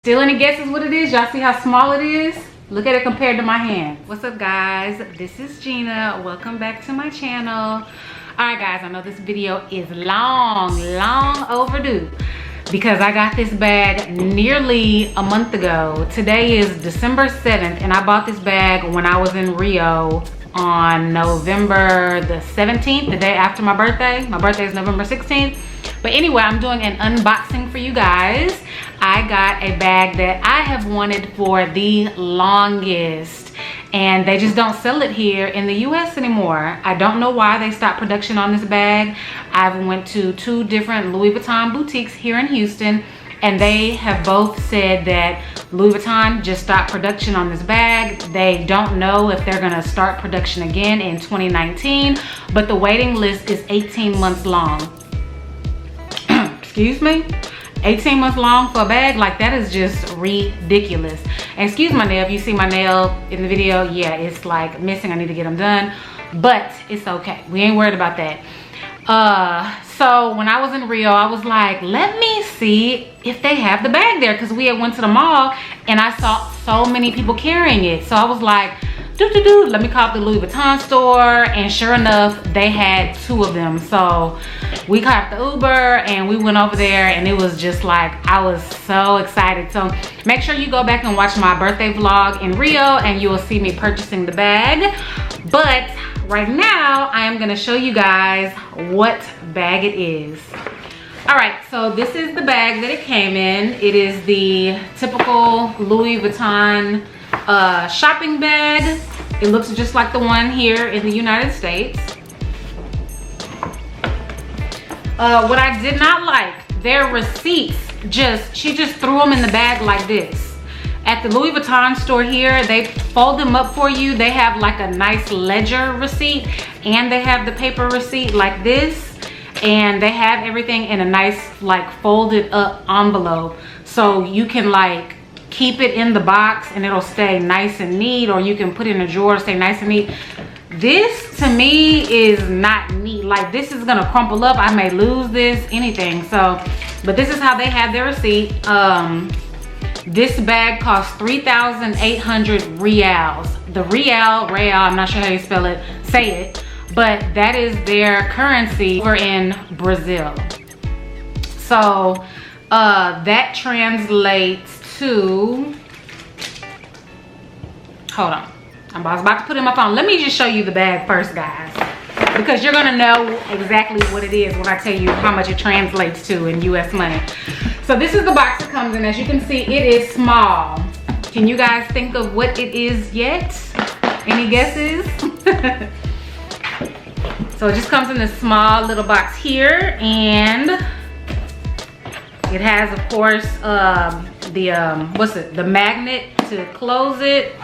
Still any guesses what it is? Y'all see how small it is? Look at it compared to my hand. What's up guys? This is Gina. Welcome back to my channel. Alright guys, I know this video is long overdue because I got this bag nearly a month ago. Today is December 7th and I bought this bag when I was in Rio on November the 17th, the day after my birthday. My birthday is November 16th. But anyway, I'm doing an unboxing for you guys. I got a bag that I have wanted for the longest, and they just don't sell it here in the US anymore. I don't know why they stopped production on this bag. I've went to 2 different Louis Vuitton boutiques here in Houston, and they have both said that Louis Vuitton just stopped production on this bag. They don't know if they're gonna start production again in 2019, but the waiting list is 18 months long. Excuse me? 18 months long for a bag? Like, that is just ridiculous. And excuse my nail, if you see my nail in the video, yeah, it's like missing. I need to get them done, but it's okay. We ain't worried about that. So when I was in Rio, I was like, let me see if they have the bag there, because we had went to the mall and I saw so many people carrying it. So I was like, let me call up the Louis Vuitton store, and sure enough, they had 2 of them. So we caught the Uber and we went over there, and it was just like, I was so excited. So make sure you go back and watch my birthday vlog in Rio and you will see me purchasing the bag. But right now, I am gonna show you guys what bag it is. All right, so this is the bag that it came in. It is the typical Louis Vuitton shopping bag. It looks just like the one here in the United States. What I did not like, their receipts, she just threw them in the bag like this. At the Louis Vuitton store here, they fold them up for you. They have like a nice ledger receipt, and they have the paper receipt like this, and they have everything in a nice like folded up envelope, so you can like keep it in the box and it'll stay nice and neat, or you can put it in a drawer to stay nice and neat. This to me is not neat. Like, this is gonna crumple up. I may lose this, anything. So, but this is how they have their receipt. This bag costs 3,800 reals. The real, I'm not sure how you spell it, say it, but that is their currency over in Brazil. So that translates to, hold on, I was about to put in my phone. Let me just show you the bag first, guys, because you're gonna know exactly what it is when I tell you how much it translates to in US money. So this is the box it comes in. As you can see, it is small. Can you guys think of what it is yet? Any guesses? So it just comes in this small little box here, and it has, of course, the magnet to close it.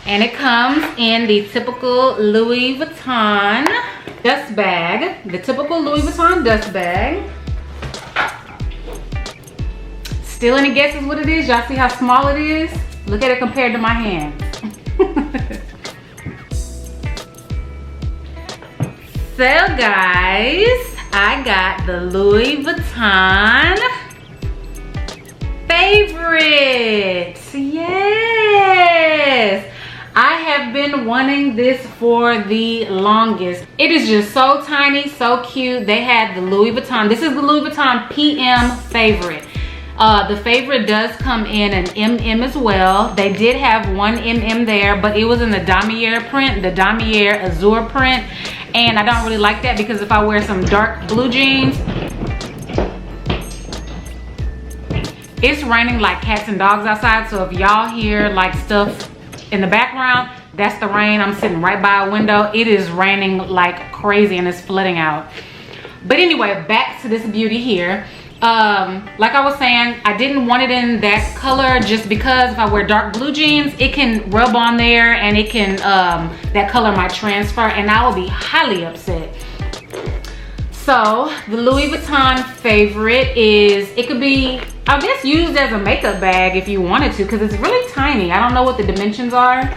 And it comes in the typical Louis Vuitton dust bag. The typical Louis Vuitton dust bag. Still any guesses what it is? Y'all see how small it is? Look at it compared to my hand. So guys, I got the Louis Vuitton favorite. Yes, I have been wanting this for the longest. It is just so tiny, so cute. They had the Louis Vuitton. This is the Louis Vuitton PM favorite. The favorite does come in an MM as well. They did have one MM there, but it was in the damier print, the damier azure print. And I don't really like that, because if I wear some dark blue jeans, it's raining like cats and dogs outside. So if y'all hear like stuff in the background, that's the rain. I'm sitting right by a window. It is raining like crazy and it's flooding out. But anyway, back to this beauty here. Like I was saying, I didn't want it in that color just because if I wear dark blue jeans, it can rub on there and it can, that color might transfer and I will be highly upset. So the Louis Vuitton favorite is, it could be, I guess, used as a makeup bag if you wanted to, because it's really tiny. I don't know what the dimensions are,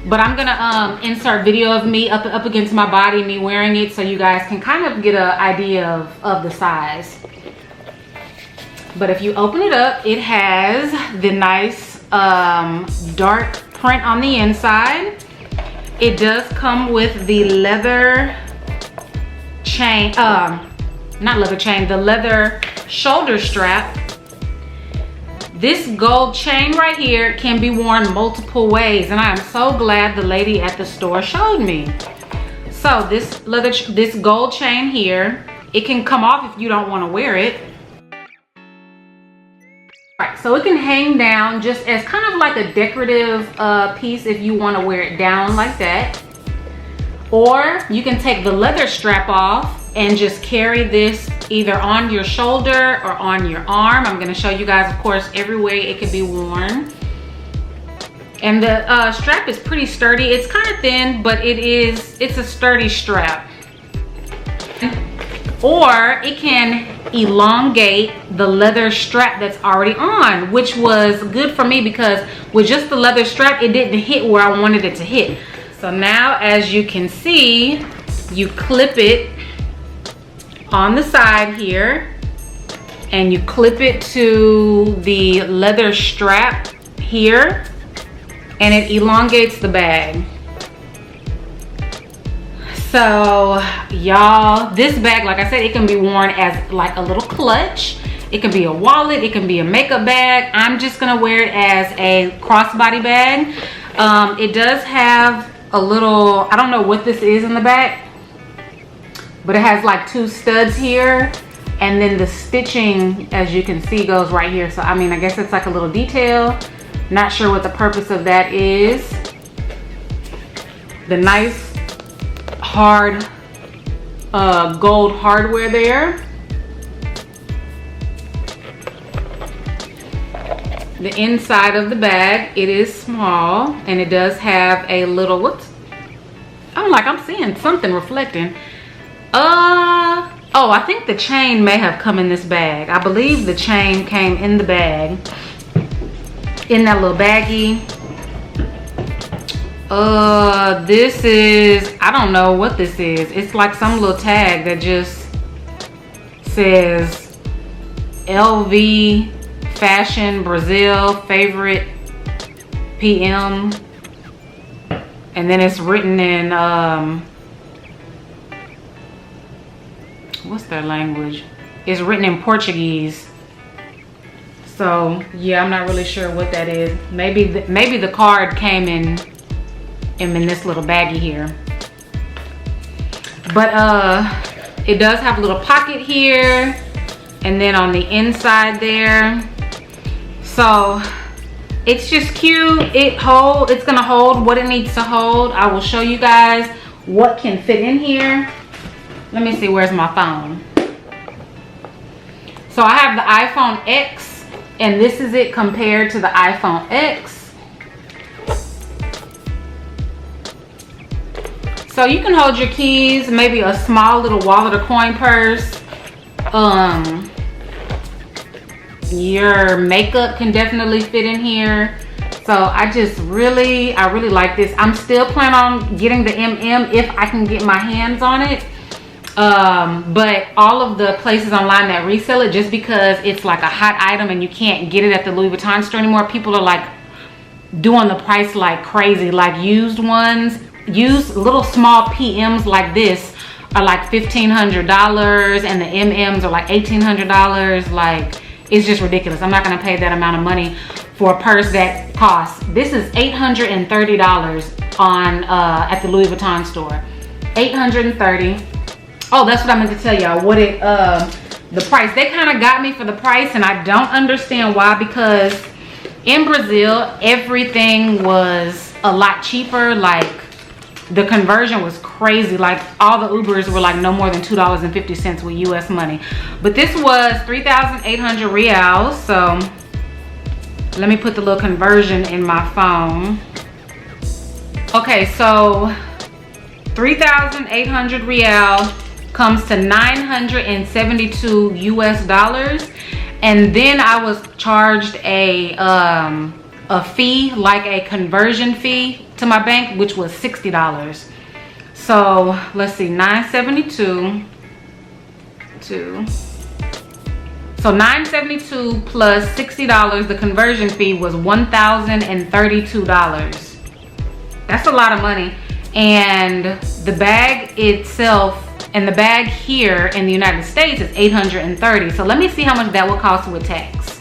but I'm gonna insert video of me up against my body, me wearing it, so you guys can kind of get an idea of the size. But if you open it up, it has the nice dark print on the inside. It does come with the leather chain, not leather chain, the leather shoulder strap. This gold chain right here can be worn multiple ways, and I am so glad the lady at the store showed me. So this gold chain here, it can come off if you don't want to wear it. Alright, so it can hang down just as kind of like a decorative piece if you want to wear it down like that. Or you can take the leather strap off and just carry this either on your shoulder or on your arm. I'm going to show you guys, of course, every way it can be worn. And the strap is pretty sturdy. It's kind of thin, but it's a sturdy strap. Or it can elongate the leather strap that's already on, which was good for me because with just the leather strap, it didn't hit where I wanted it to hit. So now, as you can see, you clip it on the side here, and you clip it to the leather strap here, and it elongates the bag. So y'all, this bag, like I said, it can be worn as like a little clutch. It can be a wallet, it can be a makeup bag. I'm just gonna wear it as a crossbody bag. It does have a little, I don't know what this is in the back, but it has like 2 studs here, and then the stitching, as you can see, goes right here. So I mean, I guess it's like a little detail. Not sure what the purpose of that is. The nice hard gold hardware there. The inside of the bag, it is small, and it does have a little, whoops, I'm seeing something reflecting. Oh, I think the chain may have come in this bag. I believe the chain came in the bag, in that little baggie. This is, I don't know what this is. It's like some little tag that just says LV Fashion Brazil favorite PM, and then it's written in what's their language? It's written in Portuguese. So yeah, I'm not really sure what that is. Maybe the card came in this little baggie here. But it does have a little pocket here, and then on the inside there. So it's just cute. It's gonna hold what it needs to hold. I will show you guys what can fit in here. Let me see, where's my phone? So I have the iPhone X, and this is it compared to the iPhone X. So you can hold your keys, maybe a small little wallet or coin purse. Your makeup can definitely fit in here. So I really like this. I'm still planning on getting the MM if I can get my hands on it. But all of the places online that resell it, just because it's like a hot item and you can't get it at the Louis Vuitton store anymore, people are like doing the price like crazy. Like used little small PMs like this are like $1,500, and the MMs are like $1,800. Like, it's just ridiculous. I'm not gonna pay that amount of money for a purse that costs. This is $830 on at the Louis Vuitton store. $830. Oh, that's what I meant to tell y'all. What the price. They kind of got me for the price, and I don't understand why, because in Brazil everything was a lot cheaper. Like, the conversion was crazy. Like, all the Ubers were like no more than $2.50 with US money. But this was 3,800 reals. So let me put the little conversion in my phone. Okay, so 3,800 real comes to 972 US dollars. And then I was charged a fee, like a conversion fee to my bank, which was $60. So let's see, 972 to So $972 plus $60, the conversion fee was $1,032. That's a lot of money. And the bag itself, and the bag here in the United States is $830. So let me see how much that would cost with tax.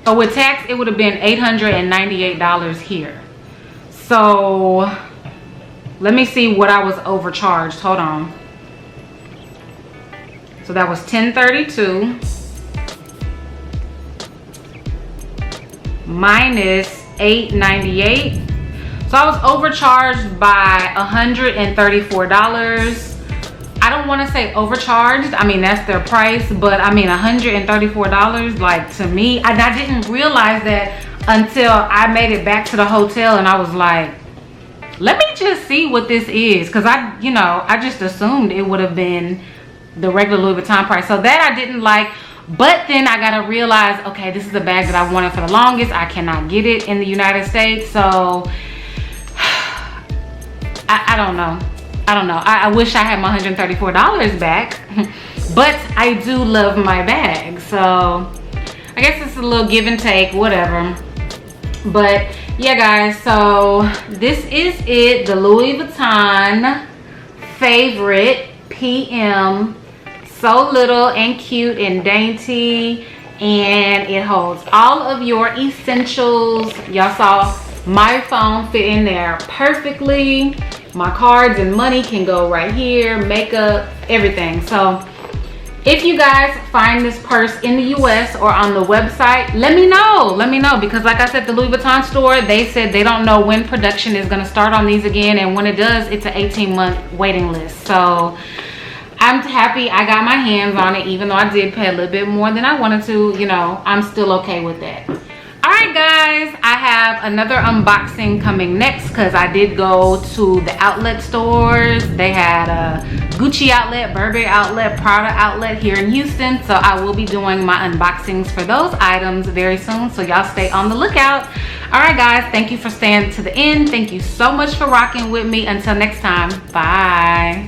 So with tax, it would have been $898 here. So let me see what I was overcharged. Hold on. So that was $1032 minus $898. So I was overcharged by $134. I don't want to say overcharged. I mean, that's their price, but I mean, $134, like, to me, I didn't realize that until I made it back to the hotel, and I was like, let me just see what this is, because I just assumed it would have been the regular Louis Vuitton price. So that I didn't like. But then I gotta realize, okay, this is a bag that I wanted for the longest. I cannot get it in the United States, so I don't know. I wish I had my $134 back, but I do love my bag. So I guess it's a little give and take, whatever. But yeah, guys, so this is it. The Louis Vuitton favorite PM. So little and cute and dainty, and it holds all of your essentials. Y'all saw my phone fit in there perfectly. My cards and money can go right here, makeup, everything. So if you guys find this purse in the US or on the website, let me know, because like I said, the Louis Vuitton store, they said they don't know when production is gonna start on these again, and when it does, it's an 18-month waiting list. So I'm happy I got my hands on it, even though I did pay a little bit more than I wanted to. I'm still okay with that. All right, guys, I have another unboxing coming next, because I did go to the outlet stores. They had a Gucci outlet, Burberry outlet, Prada outlet here in Houston. So I will be doing my unboxings for those items very soon. So y'all stay on the lookout. All right, guys, thank you for staying to the end. Thank you so much for rocking with me. Until next time, bye.